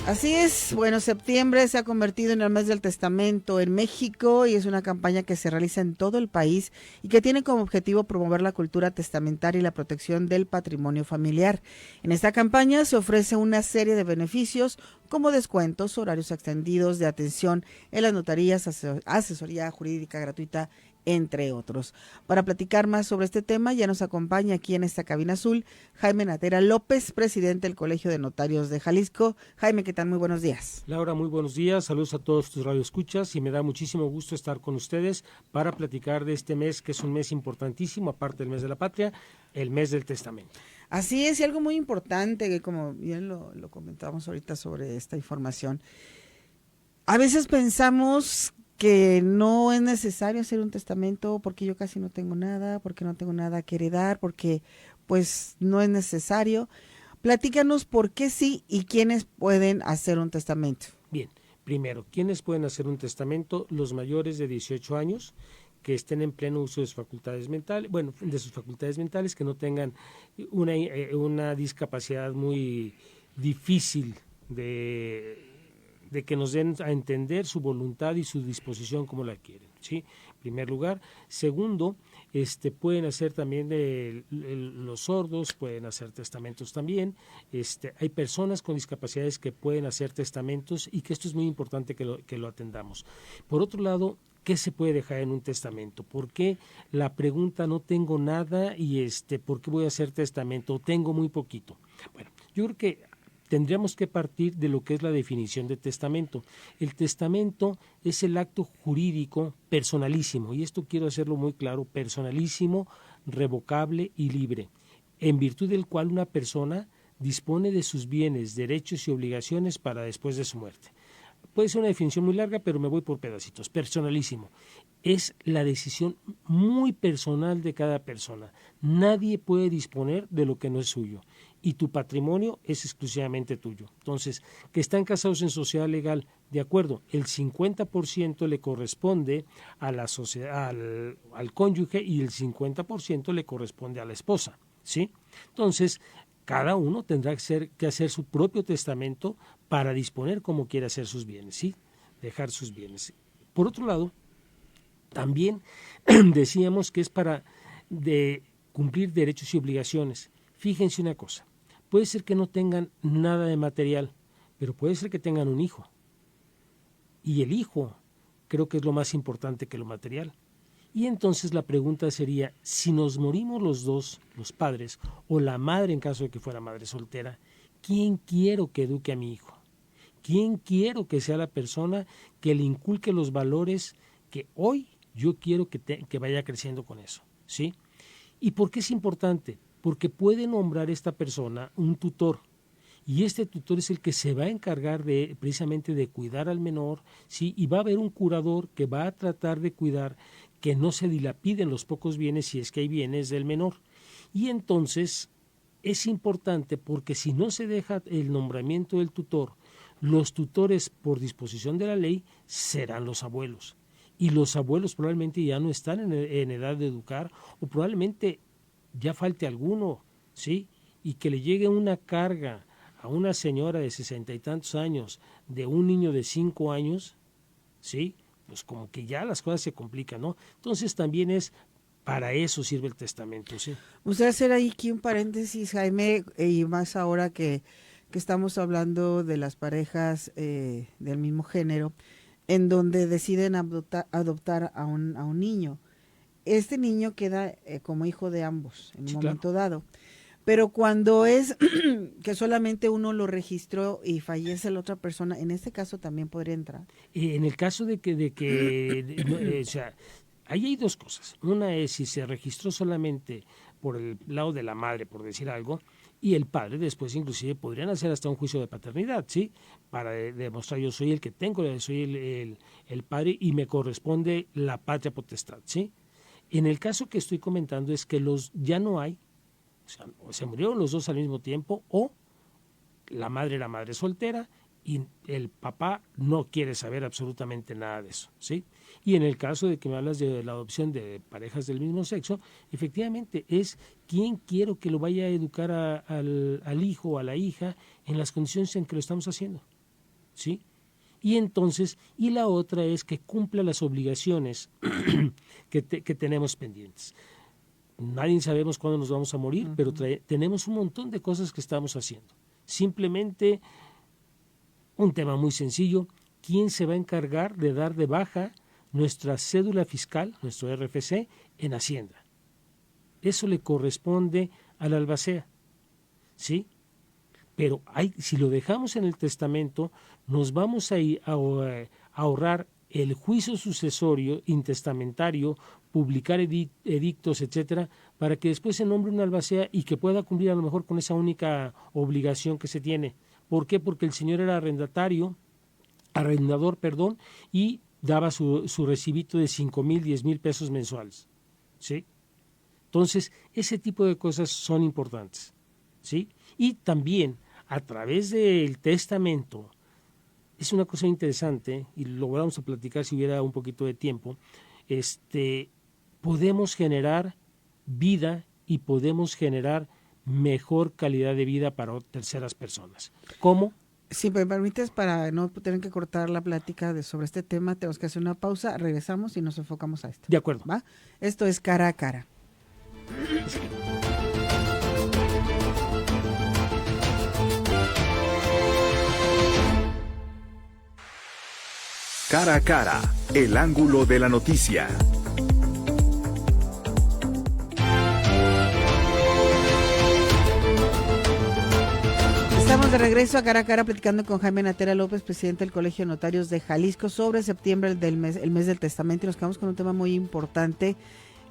Así es, bueno, septiembre se ha convertido en el mes del testamento en México y es una campaña que se realiza en todo el país y que tiene como objetivo promover la cultura testamentaria y la protección del patrimonio familiar. En esta campaña se ofrece una serie de beneficios como descuentos, horarios extendidos de atención en las notarías, asesoría jurídica gratuita, entre otros. Para platicar más sobre este tema, ya nos acompaña aquí en esta cabina azul Jaime Natera López, presidente del Colegio de Notarios de Jalisco. Jaime, ¿qué tal? Muy buenos días. Laura, muy buenos días, saludos a todos tus radioescuchas y me da muchísimo gusto estar con ustedes para platicar de este mes que es un mes importantísimo, aparte del mes de la patria, el mes del testamento. Así es, y algo muy importante, que como bien lo comentamos ahorita sobre esta información, a veces pensamos que no es necesario hacer un testamento porque yo casi no tengo nada, porque no tengo nada que heredar, porque pues no es necesario. Platícanos por qué sí y quiénes pueden hacer un testamento. Bien, primero, ¿quiénes pueden hacer un testamento? Los mayores de 18 años que estén en pleno uso de sus facultades mentales, que no tengan una discapacidad muy difícil de que nos den a entender su voluntad y su disposición como la quieren, ¿sí? En primer lugar. Segundo, pueden hacer también los sordos, pueden hacer testamentos también. Hay personas con discapacidades que pueden hacer testamentos y que esto es muy importante que lo atendamos. Por otro lado, ¿qué se puede dejar en un testamento? ¿Por qué la pregunta no tengo nada y por qué voy a hacer testamento? Tengo muy poquito. Bueno, yo creo que tendríamos que partir de lo que es la definición de testamento. El testamento es el acto jurídico personalísimo, y esto quiero hacerlo muy claro, personalísimo, revocable y libre, en virtud del cual una persona dispone de sus bienes, derechos y obligaciones para después de su muerte. Puede ser una definición muy larga, pero me voy por pedacitos. Personalísimo es la decisión muy personal de cada persona. Nadie puede disponer de lo que no es suyo y tu patrimonio es exclusivamente tuyo. Entonces, que están casados en sociedad legal, de acuerdo, el 50% le corresponde a la sociedad, al cónyuge, y el 50% le corresponde a la esposa, ¿sí? Entonces, cada uno tendrá que hacer su propio testamento para disponer cómo quiere hacer sus bienes, ¿sí? Dejar sus bienes. Por otro lado, también decíamos que es para cumplir derechos y obligaciones. Fíjense una cosa, puede ser que no tengan nada de material, pero puede ser que tengan un hijo. Y el hijo creo que es lo más importante que lo material. Y entonces la pregunta sería, si nos morimos los dos, los padres, o la madre en caso de que fuera madre soltera, ¿quién quiero que eduque a mi hijo? ¿Quién quiero que sea la persona que le inculque los valores que hoy yo quiero que vaya creciendo con eso? ¿Sí? ¿Y por qué es importante? Porque puede nombrar esta persona un tutor, y este tutor es el que se va a encargar precisamente de cuidar al menor, ¿sí? Y va a haber un curador que va a tratar de cuidar que no se dilapiden los pocos bienes, si es que hay bienes del menor. Y entonces es importante porque si no se deja el nombramiento del tutor, los tutores por disposición de la ley serán los abuelos. Y los abuelos probablemente ya no están en edad de educar, o probablemente ya falte alguno, ¿sí? Y que le llegue una carga a una señora de 60 y tantos años de un niño de 5 años, ¿sí? Pues como que ya las cosas se complican, ¿no? Entonces también para eso sirve el testamento, ¿sí? Me gustaría hacer ahí aquí un paréntesis, Jaime, y más ahora que estamos hablando de las parejas del mismo género, en donde deciden adoptar a un niño. Este niño queda como hijo de ambos en un momento dado. Pero cuando es que solamente uno lo registró y fallece la otra persona, en este caso también podría entrar. En el caso o sea, ahí hay dos cosas. Una es si se registró solamente por el lado de la madre, por decir algo, y el padre después inclusive podrían hacer hasta un juicio de paternidad, ¿sí? Para demostrar yo soy el que tengo, soy el padre y me corresponde la patria potestad, ¿sí? En el caso que estoy comentando es que ya no hay, o se murieron los dos al mismo tiempo, o la madre era madre soltera y el papá no quiere saber absolutamente nada de eso, ¿sí? Y en el caso de que me hablas de la adopción de parejas del mismo sexo, efectivamente es quién quiero que lo vaya a educar al hijo o a la hija en las condiciones en que lo estamos haciendo, ¿sí? Y entonces, y la otra es que cumpla las obligaciones que tenemos pendientes. Nadie sabemos cuándo nos vamos a morir, pero tenemos un montón de cosas que estamos haciendo. Simplemente un tema muy sencillo: ¿quién se va a encargar de dar de baja nuestra cédula fiscal, nuestro RFC, en Hacienda? Eso le corresponde al albacea, ¿sí? Pero si lo dejamos en el testamento, nos vamos a ahorrar el juicio sucesorio, intestamentario, publicar edictos, etcétera, para que después se nombre un albacea y que pueda cumplir a lo mejor con esa única obligación que se tiene. ¿Por qué? Porque el señor era arrendador, y daba su recibito de 5,000, 10,000 pesos mensuales, ¿sí? Entonces, ese tipo de cosas son importantes, ¿sí? Y también, a través del testamento, es una cosa interesante, y lo vamos a platicar si hubiera un poquito de tiempo, podemos generar vida y podemos generar mejor calidad de vida para terceras personas. ¿Cómo? Si me permites, para no tener que cortar la plática sobre este tema, tenemos que hacer una pausa, regresamos y nos enfocamos a esto. De acuerdo. ¿Va? Esto es Cara a Cara. Cara a Cara, el ángulo de la noticia. Estamos de regreso a Cara a Cara platicando con Jaime Natera López, presidente del Colegio de Notarios de Jalisco, sobre septiembre, el mes del testamento, y nos quedamos con un tema muy importante: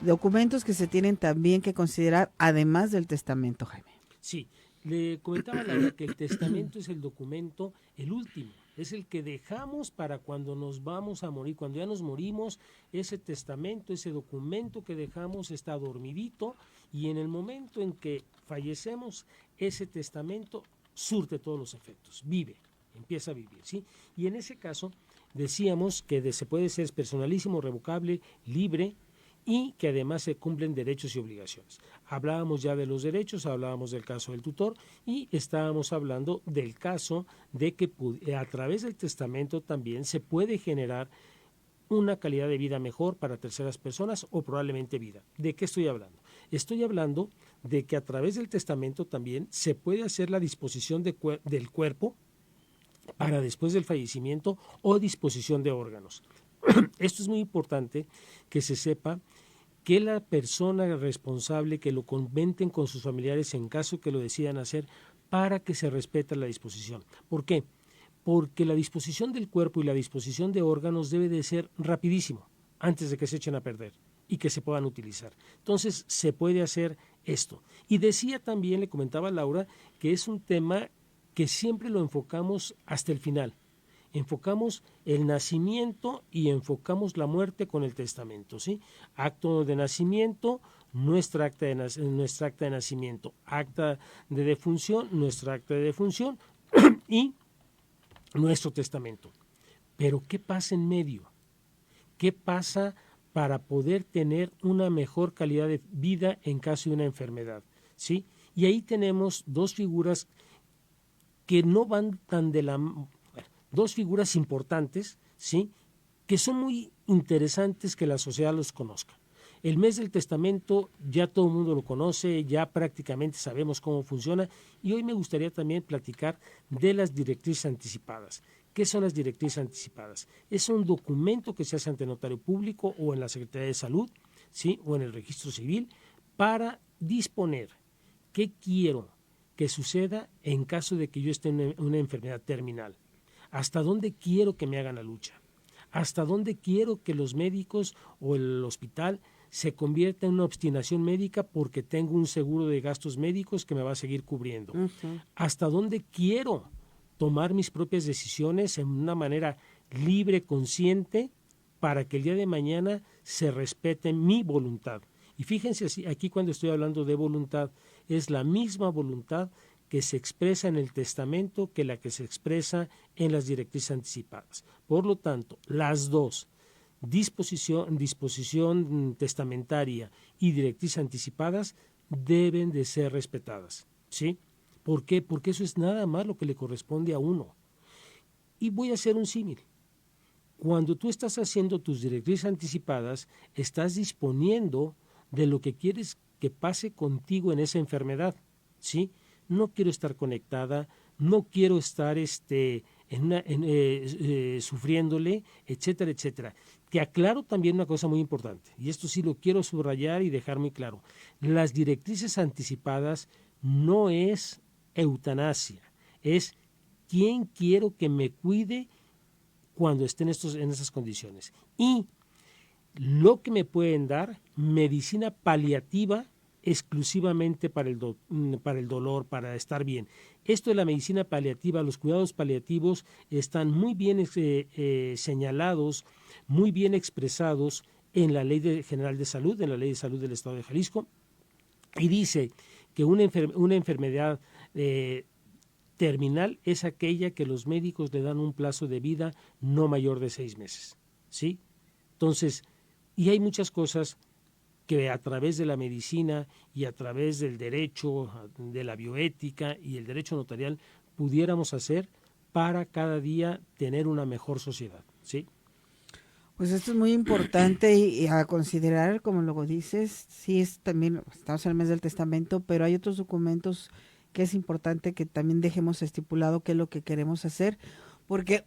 documentos que se tienen también que considerar además del testamento, Jaime. Sí, le comentaba Laura que el testamento es el documento, el último, es el que dejamos para cuando nos vamos a morir. Cuando ya nos morimos, ese testamento, ese documento que dejamos está dormidito, y en el momento en que fallecemos, ese testamento surte todos los efectos, empieza a vivir, ¿sí? Y en ese caso decíamos que se puede ser personalísimo, revocable, libre, y que además se cumplen derechos y obligaciones. Hablábamos ya de los derechos, hablábamos del caso del tutor, y estábamos hablando del caso de que a través del testamento también se puede generar una calidad de vida mejor para terceras personas, o probablemente vida. ¿De qué estoy hablando? Estoy hablando de que a través del testamento también se puede hacer la disposición del cuerpo para después del fallecimiento, o disposición de órganos. Esto es muy importante que se sepa, que la persona responsable, que lo comenten con sus familiares en caso que lo decidan hacer, para que se respete la disposición. ¿Por qué? Porque la disposición del cuerpo y la disposición de órganos debe de ser rapidísimo, antes de que se echen a perder y que se puedan utilizar. Entonces, se puede hacer esto. Y decía también, le comentaba a Laura, que es un tema que siempre lo enfocamos hasta el final. Enfocamos el nacimiento y enfocamos la muerte con el testamento, ¿sí? Acto de nacimiento, nuestra acta de nacimiento; acta de defunción, nuestra acta de defunción y nuestro testamento. Pero ¿qué pasa en medio? ¿Qué pasa para poder tener una mejor calidad de vida en caso de una enfermedad? ¿Sí? Y ahí tenemos dos figuras que no van tan de la... Dos figuras importantes, ¿sí?, que son muy interesantes que la sociedad los conozca. El mes del testamento ya todo el mundo lo conoce, ya prácticamente sabemos cómo funciona, y hoy me gustaría también platicar de las directrices anticipadas. ¿Qué son las directrices anticipadas? Es un documento que se hace ante notario público o en la Secretaría de Salud, ¿sí?, o en el Registro Civil, para disponer qué quiero que suceda en caso de que yo esté en una enfermedad terminal. ¿Hasta dónde quiero que me hagan la lucha? ¿Hasta dónde quiero que los médicos o el hospital se convierta en una obstinación médica porque tengo un seguro de gastos médicos que me va a seguir cubriendo? ¿Hasta dónde quiero tomar mis propias decisiones en una manera libre, consciente, para que el día de mañana se respete mi voluntad? Y fíjense, aquí cuando estoy hablando de voluntad, es la misma voluntad que se expresa en el testamento que la que se expresa en las directrices anticipadas. Por lo tanto, las dos, disposición testamentaria y directrices anticipadas, deben de ser respetadas, ¿sí? ¿Por qué? Porque eso es nada más lo que le corresponde a uno. Y voy a hacer un símil. Cuando tú estás haciendo tus directrices anticipadas, estás disponiendo de lo que quieres que pase contigo en esa enfermedad, ¿sí? No quiero estar conectada, no quiero estar sufriéndole, etcétera, etcétera. Te aclaro también una cosa muy importante, y esto sí lo quiero subrayar y dejar muy claro. Las directrices anticipadas no es eutanasia, es quién quiero que me cuide cuando esté en esas condiciones. Y lo que me pueden dar, medicina paliativa exclusivamente para el dolor, para estar bien. Esto de la medicina paliativa, los cuidados paliativos están muy bien señalados, muy bien expresados en la Ley General de Salud, en la Ley de Salud del Estado de Jalisco, y dice que una enfermedad terminal es aquella que los médicos le dan un plazo de vida no mayor de 6 meses, ¿sí? Entonces, y hay muchas cosas que a través de la medicina y a través del derecho, de la bioética y el derecho notarial pudiéramos hacer para cada día tener una mejor sociedad, ¿sí? Pues esto es muy importante y a considerar, como luego dices, sí es también, estamos en el mes del testamento, pero hay otros documentos que es importante que también dejemos estipulado qué es lo que queremos hacer, porque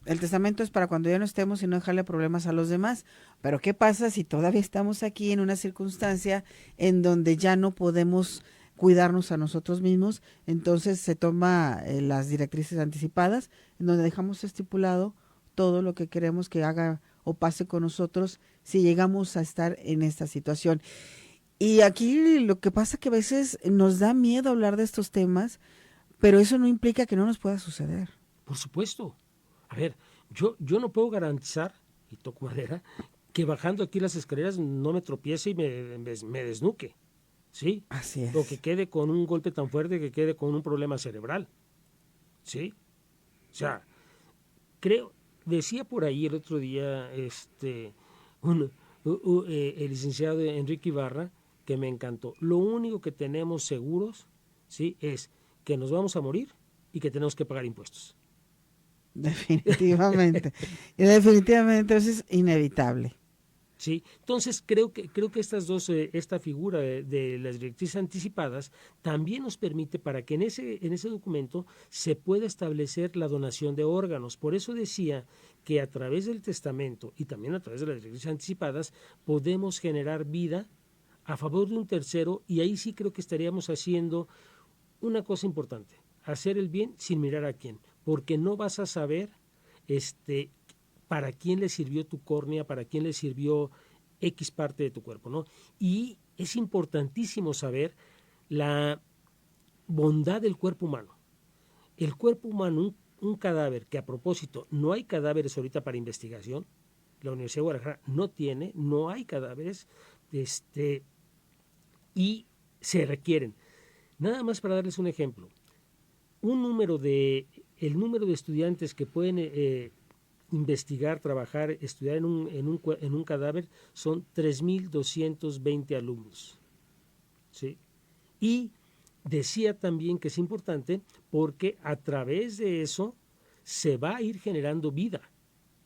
el testamento es para cuando ya no estemos y no dejarle problemas a los demás, pero ¿qué pasa si todavía estamos aquí en una circunstancia en donde ya no podemos cuidarnos a nosotros mismos? Entonces se toma las directrices anticipadas, en donde dejamos estipulado todo lo que queremos que haga o pase con nosotros si llegamos a estar en esta situación. Y aquí lo que pasa que a veces nos da miedo hablar de estos temas, pero eso no implica que no nos pueda suceder. Por supuesto. A ver, yo no puedo garantizar, y toco madera, que bajando aquí las escaleras no me tropiece y me desnuque, ¿sí? Así es. O que quede con un golpe tan fuerte que quede con un problema cerebral, ¿sí? O sea, decía por ahí el otro día el licenciado Enrique Ibarra, que me encantó. Lo único que tenemos seguros, ¿sí?, es que nos vamos a morir y que tenemos que pagar impuestos. Definitivamente. Y definitivamente eso es inevitable. Sí, entonces creo que esta figura de las directrices anticipadas también nos permite para que en ese documento se pueda establecer la donación de órganos. Por eso decía que a través del testamento y también a través de las directrices anticipadas podemos generar vida a favor de un tercero, y ahí sí creo que estaríamos haciendo una cosa importante: hacer el bien sin mirar a quién, porque no vas a saber para quién le sirvió tu córnea, para quién le sirvió X parte de tu cuerpo, ¿no? Y es importantísimo saber la bondad del cuerpo humano. El cuerpo humano, un cadáver, que a propósito, no hay cadáveres ahorita para investigación, la Universidad de Guadalajara no hay cadáveres, y se requieren. Nada más para darles un ejemplo, el número de estudiantes que pueden investigar, trabajar, estudiar en un cadáver son 3,220 alumnos, ¿sí? Y decía también que es importante porque a través de eso se va a ir generando vida,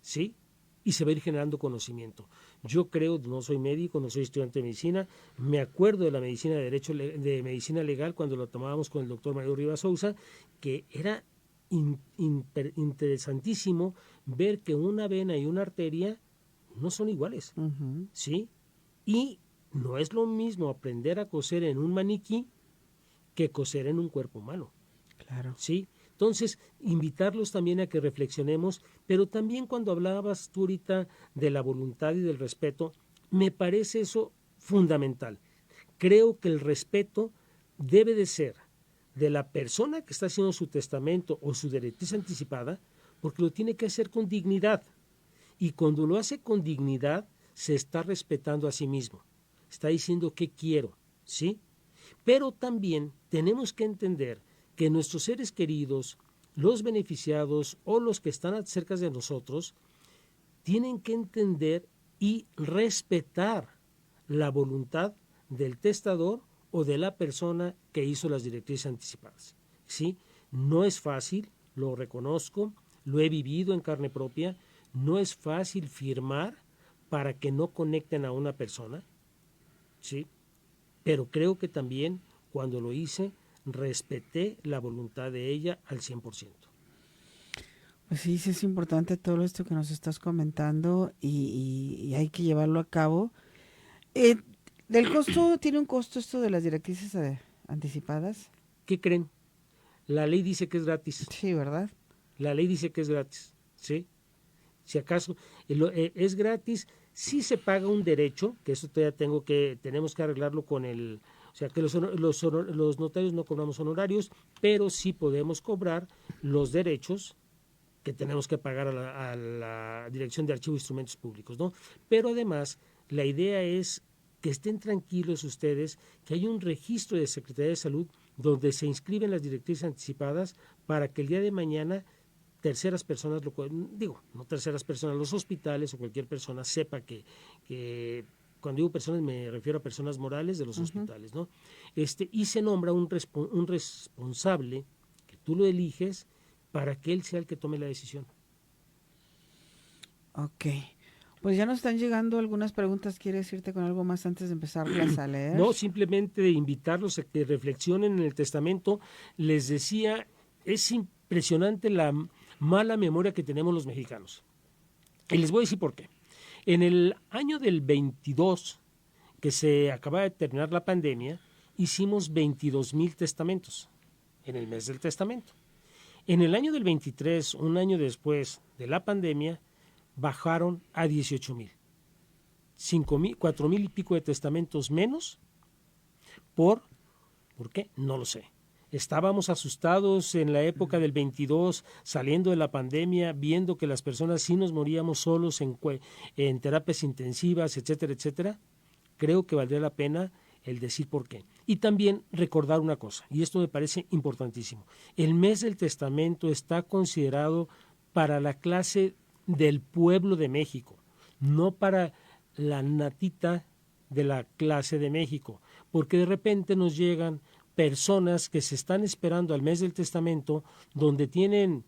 ¿sí? Y se va a ir generando conocimiento. Yo creo, no soy médico, no soy estudiante de medicina, me acuerdo de la medicina de derecho, de medicina legal, cuando lo tomábamos con el doctor Mario Rivas Sousa, que era interesantísimo ver que una vena y una arteria no son iguales, ¿sí? Y no es lo mismo aprender a coser en un maniquí que coser en un cuerpo humano. Claro. ¿Sí? Entonces, invitarlos también a que reflexionemos, pero también cuando hablabas tú ahorita de la voluntad y del respeto, me parece eso fundamental. Creo que el respeto debe de ser de la persona que está haciendo su testamento o su directriz anticipada, porque lo tiene que hacer con dignidad. Y cuando lo hace con dignidad, se está respetando a sí mismo. Está diciendo qué quiero, ¿sí? Pero también tenemos que entender que nuestros seres queridos, los beneficiados o los que están cerca de nosotros, tienen que entender y respetar la voluntad del testador o de la persona que hizo las directrices anticipadas, ¿sí? No es fácil, lo reconozco, lo he vivido en carne propia, no es fácil firmar para que no conecten a una persona, ¿sí? Pero creo que también cuando lo hice respeté la voluntad de ella al 100%. Pues sí, sí es importante todo esto que nos estás comentando y hay que llevarlo a cabo. Eh, ¿Del costo, tiene un costo esto de las directrices anticipadas? ¿Qué creen? La ley dice que es gratis. Sí, ¿verdad? La ley dice que es gratis, ¿sí? Si acaso es gratis, sí se paga un derecho, que eso todavía tenemos que arreglarlo con el, o sea, que los notarios no cobramos honorarios, pero sí podemos cobrar los derechos que tenemos que pagar a la Dirección de Archivos e Instrumentos Públicos, ¿no? Pero además, la idea es que estén tranquilos ustedes, que hay un registro de Secretaría de Salud donde se inscriben las directrices anticipadas para que el día de mañana terceras personas, no terceras personas, los hospitales o cualquier persona sepa que cuando digo personas me refiero a personas morales de los hospitales, ¿no? Y se nombra un responsable, que tú lo eliges, para que él sea el que tome la decisión. Ok. Pues ya nos están llegando algunas preguntas. ¿Quieres irte con algo más antes de empezarlas a leer? No, simplemente de invitarlos a que reflexionen en el testamento. Les decía, es impresionante la mala memoria que tenemos los mexicanos. Y les voy a decir por qué. En el año del 22, que se acaba de terminar la pandemia, hicimos 22,000 testamentos en el mes del testamento. En el año del 23, un año después de la pandemia, bajaron a 18,000. 5,000, 4,000 y pico de testamentos menos. ¿Por qué? No lo sé. Estábamos asustados en la época del 22, saliendo de la pandemia, viendo que las personas sí nos moríamos solos en terapias intensivas, etcétera, etcétera. Creo que valdría la pena el decir por qué. Y también recordar una cosa, y esto me parece importantísimo. El mes del testamento está considerado para la clase del pueblo de México, no para la natita de la clase de México, porque de repente nos llegan personas que se están esperando al mes del testamento, donde tienen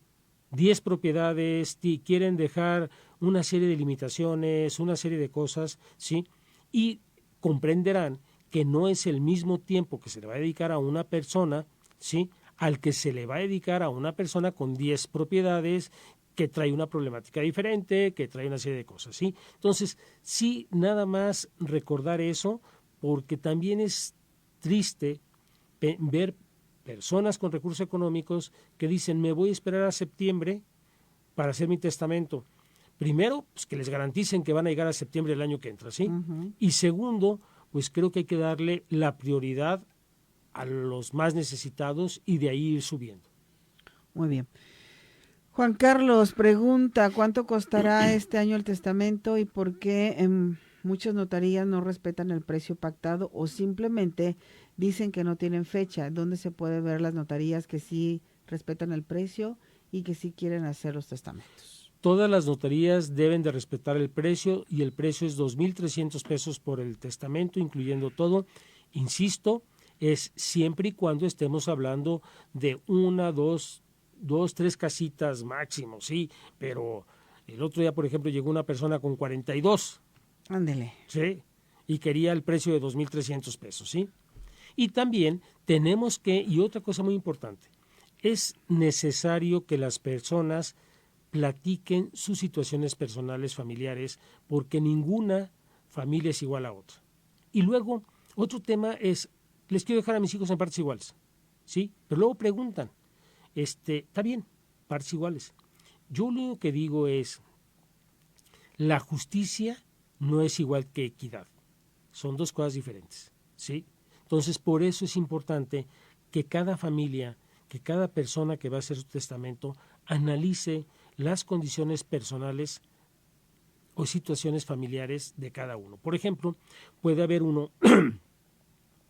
10 propiedades, quieren dejar una serie de limitaciones, una serie de cosas, ¿sí? Y comprenderán que no es el mismo tiempo que se le va a dedicar a una persona, ¿sí?, al que se le va a dedicar a una persona con 10 propiedades, que trae una problemática diferente, que trae una serie de cosas, ¿sí? Entonces, sí, nada más recordar eso, porque también es triste ver personas con recursos económicos que dicen, me voy a esperar a septiembre para hacer mi testamento. Primero, pues que les garanticen que van a llegar a septiembre del año que entra, ¿sí? Uh-huh. Y segundo, pues creo que hay que darle la prioridad a los más necesitados y de ahí ir subiendo. Muy bien. Juan Carlos pregunta, ¿cuánto costará este año el testamento y por qué muchas notarías no respetan el precio pactado o simplemente dicen que no tienen fecha? ¿Dónde se puede ver las notarías que sí respetan el precio y que sí quieren hacer los testamentos? Todas las notarías deben de respetar el precio y el precio es 2,300 pesos por el testamento, incluyendo todo. Insisto, es siempre y cuando estemos hablando de 1, 2, 3 casitas máximo, sí, pero el otro día, por ejemplo, llegó una persona con 42. Ándele. Sí, y quería el precio de 2,300 pesos, ¿sí? Y también tenemos que, y otra cosa muy importante, es necesario que las personas platiquen sus situaciones personales, familiares, porque ninguna familia es igual a otra. Y luego, otro tema es, les quiero dejar a mis hijos en partes iguales, ¿sí? Pero luego preguntan, está bien, partes iguales. Yo lo único que digo es, la justicia no es igual que equidad. Son dos cosas diferentes, ¿sí? Entonces, por eso es importante que cada familia, que cada persona que va a hacer su testamento, analice las condiciones personales o situaciones familiares de cada uno. Por ejemplo, puede haber uno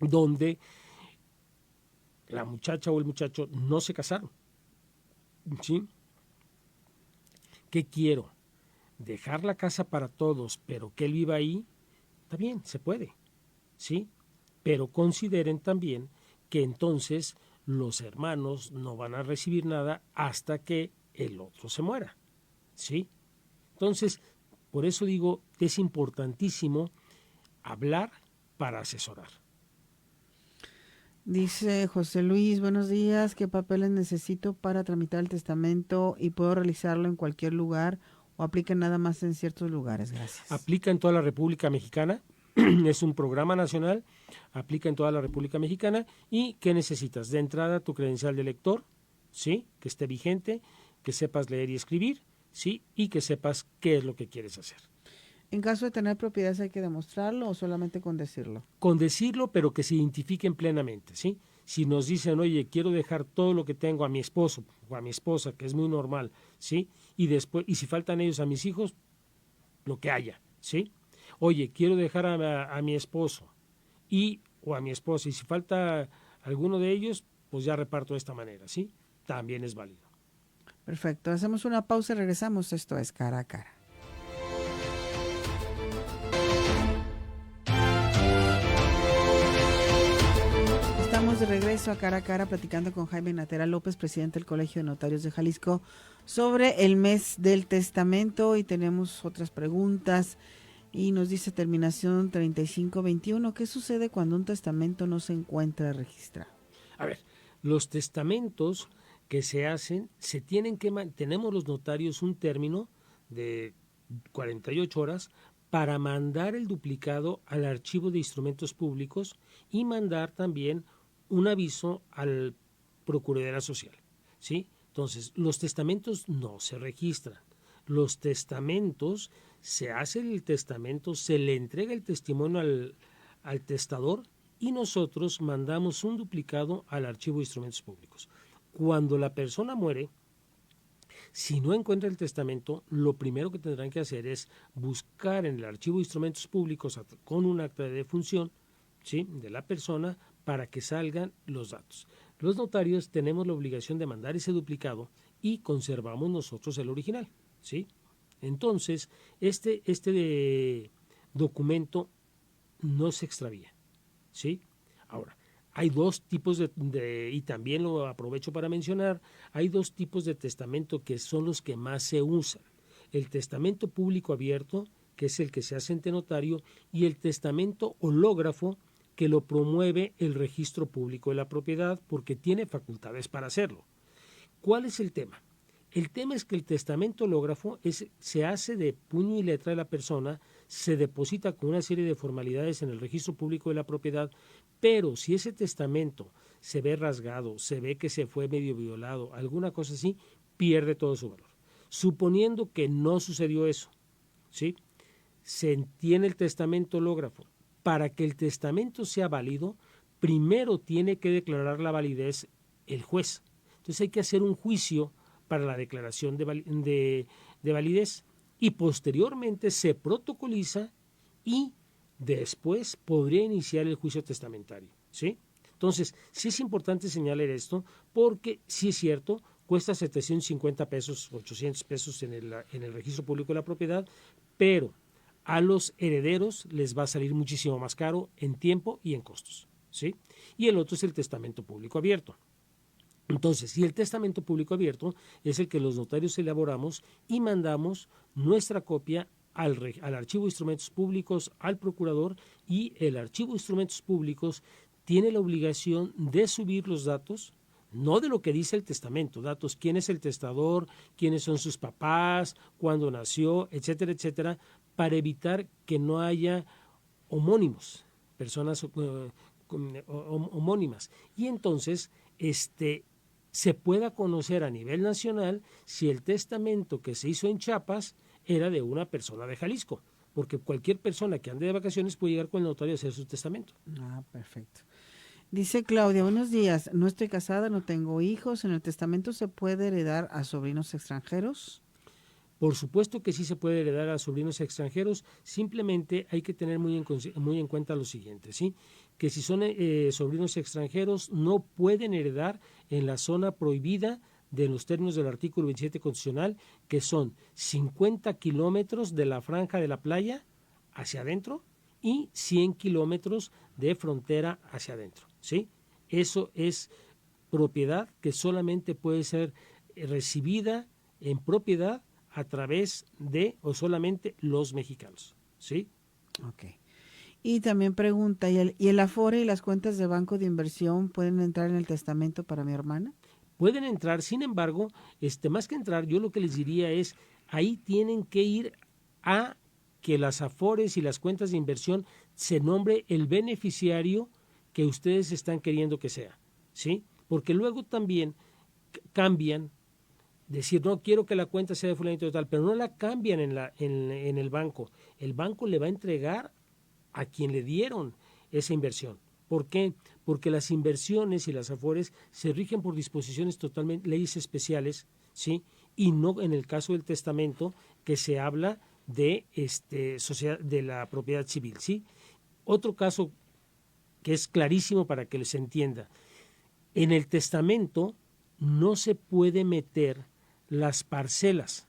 donde la muchacha o el muchacho no se casaron, ¿sí? ¿Qué quiero? Dejar la casa para todos, pero que él viva ahí, está bien, se puede, ¿sí? Pero consideren también que entonces los hermanos no van a recibir nada hasta que el otro se muera, ¿sí? Entonces, por eso digo, es importantísimo hablar para asesorar. Dice José Luis, buenos días, ¿qué papeles necesito para tramitar el testamento y puedo realizarlo en cualquier lugar o aplica nada más en ciertos lugares? Gracias. Aplica en toda la República Mexicana, es un programa nacional, aplica en toda la República Mexicana. ¿Y qué necesitas? De entrada, tu credencial de lector, ¿sí? Que esté vigente, que sepas leer y escribir, ¿sí? Y que sepas qué es lo que quieres hacer. En caso de tener propiedades, ¿hay que demostrarlo o solamente con decirlo? Con decirlo, pero que se identifiquen plenamente, ¿sí? Si nos dicen, oye, quiero dejar todo lo que tengo a mi esposo o a mi esposa, que es muy normal, ¿sí? Y después, y si faltan ellos a mis hijos, lo que haya, ¿sí? Oye, quiero dejar a mi esposo o a mi esposa, y si falta alguno de ellos, pues ya reparto de esta manera, ¿sí? También es válido. Perfecto, hacemos una pausa y regresamos. Esto es Cara a Cara. Estamos de regreso a Cara a Cara platicando con Jaime Natera López, presidente del Colegio de Notarios de Jalisco, sobre el mes del testamento, y tenemos otras preguntas. Y nos dice terminación 3521, ¿qué sucede cuando un testamento no se encuentra registrado? A ver, los testamentos que se hacen, tenemos los notarios un término de 48 horas para mandar el duplicado al archivo de instrumentos públicos y mandar también un aviso al Procuraduría Social, ¿sí? Entonces, los testamentos no se registran. Los testamentos, se hace el testamento, se le entrega el testimonio al testador y nosotros mandamos un duplicado al archivo de instrumentos públicos. Cuando la persona muere, si no encuentra el testamento, lo primero que tendrán que hacer es buscar en el archivo de instrumentos públicos con un acta de defunción, ¿sí?, de la persona, para que salgan los datos. Los notarios tenemos la obligación de mandar ese duplicado y conservamos nosotros el original, ¿sí? Entonces, este documento no se extravía, ¿sí? Ahora, hay dos tipos y también lo aprovecho para mencionar, hay dos tipos de testamento que son los que más se usan. El testamento público abierto, que es el que se hace ante notario, y el testamento hológrafo, que lo promueve el Registro Público de la Propiedad porque tiene facultades para hacerlo. ¿Cuál es el tema? El tema es que el testamento hológrafo se hace de puño y letra de la persona, se deposita con una serie de formalidades en el Registro Público de la Propiedad, pero si ese testamento se ve rasgado, se ve que se fue medio violado, alguna cosa así, pierde todo su valor. Suponiendo que no sucedió eso, ¿sí?, se tiene el testamento hológrafo. Para que el testamento sea válido, primero tiene que declarar la validez el juez. Entonces hay que hacer un juicio para la declaración de validez y posteriormente se protocoliza y después podría iniciar el juicio testamentario, ¿sí? Entonces, sí es importante señalar esto porque sí es cierto, cuesta 750 pesos, 800 pesos en el Registro Público de la Propiedad, pero a los herederos les va a salir muchísimo más caro en tiempo y en costos, ¿sí? Y el otro es el testamento público abierto. Entonces, y el testamento público abierto es el que los notarios elaboramos y mandamos nuestra copia al archivo de instrumentos públicos, al procurador, y el archivo de instrumentos públicos tiene la obligación de subir los datos, no de lo que dice el testamento, datos, quién es el testador, quiénes son sus papás, cuándo nació, etcétera, etcétera, para evitar que no haya homónimos, personas homónimas. Y entonces, se pueda conocer a nivel nacional si el testamento que se hizo en Chiapas era de una persona de Jalisco, porque cualquier persona que ande de vacaciones puede llegar con el notario a hacer su testamento. Ah, perfecto. Dice Claudia, buenos días, no estoy casada, no tengo hijos, ¿en el testamento se puede heredar a sobrinos extranjeros? Por supuesto que sí se puede heredar a sobrinos extranjeros, simplemente hay que tener muy en cuenta lo siguiente, ¿sí?, que si son sobrinos extranjeros no pueden heredar en la zona prohibida de los términos del artículo 27 constitucional, que son 50 kilómetros de la franja de la playa hacia adentro y 100 kilómetros de frontera hacia adentro, ¿sí? Eso es propiedad que solamente puede ser recibida en propiedad a través de o solamente los mexicanos, ¿sí? Ok. Y también pregunta, ¿y el Afore y las cuentas de banco de inversión pueden entrar en el testamento para mi hermana? Pueden entrar, sin embargo, más que entrar, yo lo que les diría es, ahí tienen que ir a que las Afores y las cuentas de inversión se nombre el beneficiario que ustedes están queriendo que sea, ¿sí? Porque luego también cambian, decir, no, quiero que la cuenta sea de fulanito de tal, pero no la cambian en el banco. El banco le va a entregar a quien le dieron esa inversión. ¿Por qué? Porque las inversiones y las afores se rigen por disposiciones totalmente, leyes especiales, ¿sí? Y no en el caso del testamento, que se habla de sociedad, de la propiedad civil, ¿sí? Otro caso que es clarísimo para que les entienda. En el testamento no se puede meter las parcelas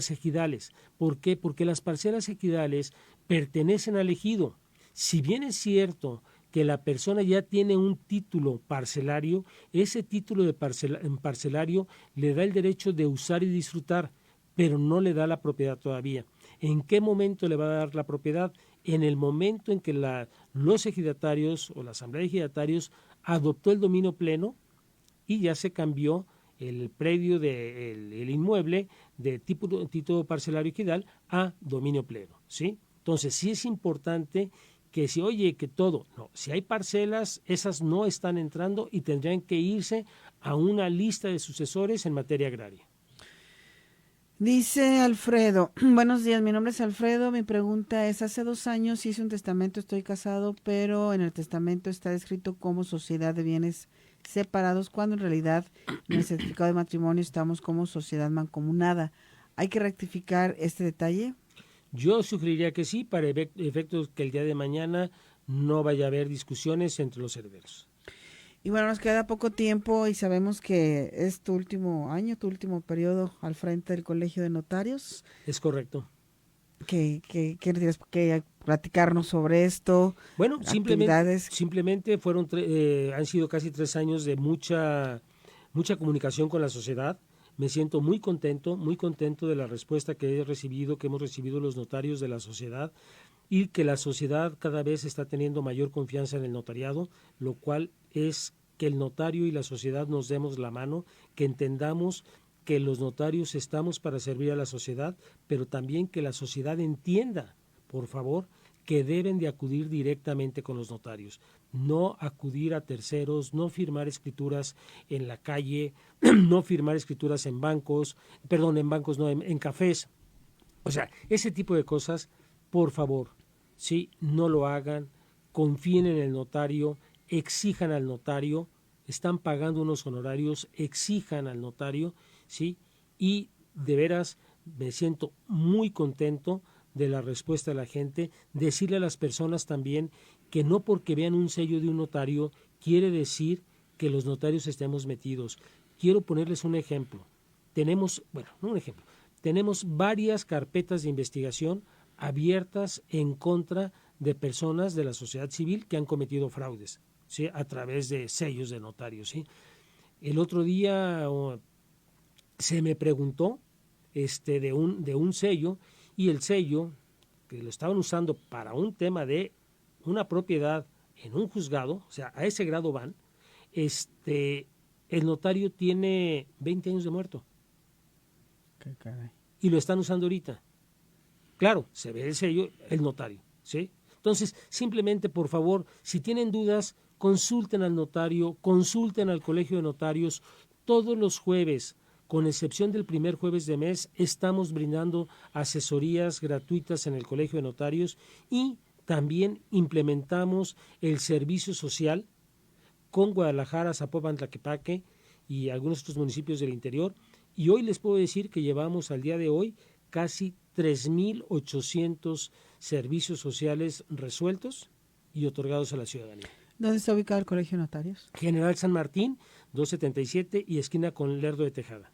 ejidales. ¿Por qué? Porque las parcelas ejidales pertenecen al ejido. Si bien es cierto que la persona ya tiene un título parcelario, ese título de parcelario le da el derecho de usar y disfrutar, pero no le da la propiedad todavía. ¿En qué momento le va a dar la propiedad? En el momento en que los ejidatarios o la asamblea de ejidatarios adoptó el dominio pleno y ya se cambió el predio el inmueble de título parcelario ejidal a dominio pleno, ¿sí? Entonces sí es importante que si si hay parcelas, esas no están entrando y tendrían que irse a una lista de sucesores en materia agraria. Dice Alfredo, buenos días, mi nombre es Alfredo, mi pregunta es, hace 2 años hice un testamento, estoy casado, pero en el testamento está descrito como sociedad de bienes separados, cuando en realidad en el certificado de matrimonio estamos como sociedad mancomunada. ¿Hay que rectificar este detalle? Yo sugeriría que sí, para efectos que el día de mañana no vaya a haber discusiones entre los herederos. Y bueno, nos queda poco tiempo y sabemos que es tu último año, tu último periodo al frente del Colegio de Notarios. Es correcto. ¿Qué tienes que platicarnos sobre esto? Bueno, Actividades. simplemente han sido casi 3 años de mucha comunicación con la sociedad. Me siento muy contento de la respuesta que hemos recibido los notarios de la sociedad, y que la sociedad cada vez está teniendo mayor confianza en el notariado, lo cual es que el notario y la sociedad nos demos la mano, que entendamos que los notarios estamos para servir a la sociedad, pero también que la sociedad entienda, por favor, que deben de acudir directamente con los notarios, no acudir a terceros, no firmar escrituras en la calle, no firmar escrituras en bancos, en cafés. O sea, ese tipo de cosas, por favor, sí, no lo hagan, confíen en el notario, exijan al notario, están pagando unos honorarios, exijan al notario, sí, y de veras me siento muy contento de la respuesta de la gente. Decirle a las personas también que no porque vean un sello de un notario quiere decir que los notarios estemos metidos. Quiero ponerles un ejemplo. Tenemos varias carpetas de investigación abiertas en contra de personas de la sociedad civil que han cometido fraudes, ¿sí?, a través de sellos de notarios, ¿sí? El otro día se me preguntó de un sello, y el sello que lo estaban usando para un tema de una propiedad en un juzgado, o sea, a ese grado van, el notario tiene 20 años de muerto. Qué caray. Y lo están usando ahorita. Claro, se ve el sello, el notario, ¿sí? Entonces, simplemente, por favor, si tienen dudas, consulten al notario, consulten al Colegio de Notarios. Todos los jueves, con excepción del primer jueves de mes, estamos brindando asesorías gratuitas en el Colegio de Notarios, y también implementamos el servicio social con Guadalajara, Zapopan, Tlaquepaque y algunos otros municipios del interior. Y hoy les puedo decir que llevamos al día de hoy casi 3,800 servicios sociales resueltos y otorgados a la ciudadanía. ¿Dónde está ubicado el Colegio de Notarios? General San Martín, 277 y esquina con Lerdo de Tejada.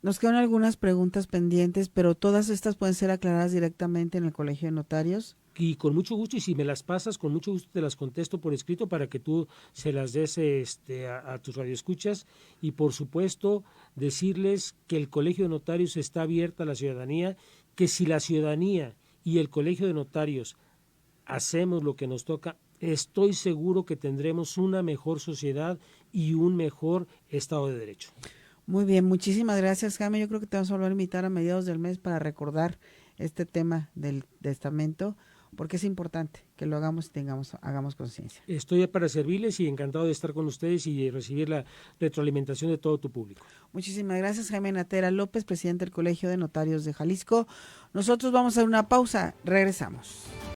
Nos quedan algunas preguntas pendientes, pero todas estas pueden ser aclaradas directamente en el Colegio de Notarios. Y con mucho gusto, y si me las pasas, con mucho gusto te las contesto por escrito para que tú se las des a tus radioescuchas. Y por supuesto, decirles que el Colegio de Notarios está abierto a la ciudadanía, que si la ciudadanía y el Colegio de Notarios hacemos lo que nos toca, estoy seguro que tendremos una mejor sociedad y un mejor Estado de Derecho. Muy bien, muchísimas gracias, Jaime. Yo creo que te vamos a volver a invitar a mediados del mes para recordar este tema del testamento, porque es importante que lo hagamos y hagamos conciencia. Estoy para servirles y encantado de estar con ustedes y de recibir la retroalimentación de todo tu público. Muchísimas gracias, Jaime Natera López, presidente del Colegio de Notarios de Jalisco. Nosotros vamos a una pausa, regresamos.